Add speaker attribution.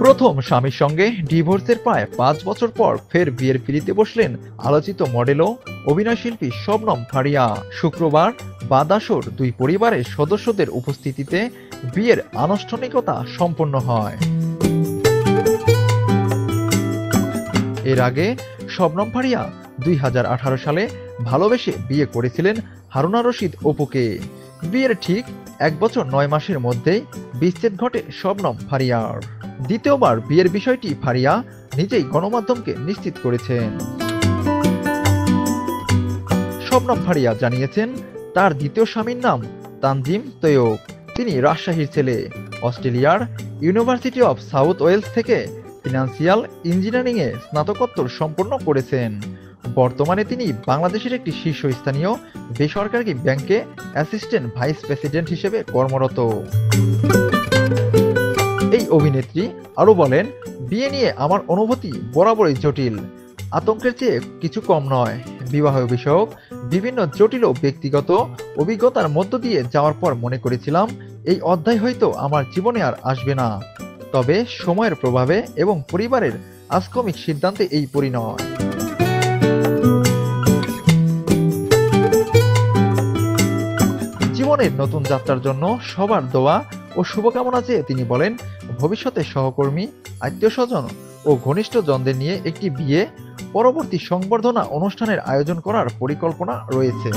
Speaker 1: প্রথম স্বামীর সঙ্গে ডিভোর্সের প্রায় ৫ বছর পর ফের বিয়ের পিঁড়িতে বসলেন আলোচিত মডেল ও অভিনয়শিল্পী শবনম ফারিয়া। শুক্রবার বাদ-আসর দুই পরিবারের সদস্যদের উপস্থিতিতে বিয়ের আনুষ্ঠানিকতা সম্পন্ন হয়। এর আগে শবনম ফারিয়া ২০১৮ সালে ভালোবেসে বিয়ে করেছিলেন হারুনা রশিদ অপুকে। বিয়ের ঠিক ১ বছর ৯ মাসের মধ্যেই বিচ্ছেদ ঘটে শবনম ফারিয়ার। দ্বিতীয়বার বিয়ের বিষয়টি ফারিয়া নিজেই গণমাধ্যমকে নিশ্চিত করেছেন। শবনম ফারিয়া জানিয়েছেন, তার দ্বিতীয় স্বামীর নাম তানজিম তৈয়ব। তিনি রাজশাহীর ছেলে। অস্ট্রেলিয়ার ইউনিভার্সিটি অব সাউথ ওয়েলস থেকে ফিনান্সিয়াল ইঞ্জিনিয়ারিংয়ে স্নাতকোত্তর সম্পন্ন করেছেন। বর্তমানে তিনি বাংলাদেশের একটি শীর্ষস্থানীয় বেসরকারি ব্যাংকে অ্যাসিস্ট্যান্ট ভাইস প্রেসিডেন্ট হিসেবে কর্মরত। এই অভিনেত্রী আরও বলেন, বিয়ে নিয়ে আমার অনুভূতি বরাবরই জটিল, আতঙ্কের চেয়ে কিছু কম নয়। বিবাহ বিষয়ক বিভিন্ন জটিল ও ব্যক্তিগত অভিজ্ঞতার মধ্য দিয়ে যাওয়ার পর মনে করেছিলাম এই অধ্যায় হয়তো আমার জীবনে আর আসবে না। তবে সময়ের প্রভাবে এবং পরিবারের আনুষ্ঠানিক সিদ্ধান্তে এই পরিণয়। জীবনের নতুন যাত্রার জন্য সবার দোয়া ও শুভকামনা চেয়ে তিনি বলেন, ভবিষ্যতে সহকর্মী, আত্মীয়স্বজন ও ঘনিষ্ঠজনদের নিয়ে একটি বিয়ে পরবর্তী সংবর্ধনা অনুষ্ঠানের আয়োজন করার পরিকল্পনা রয়েছে।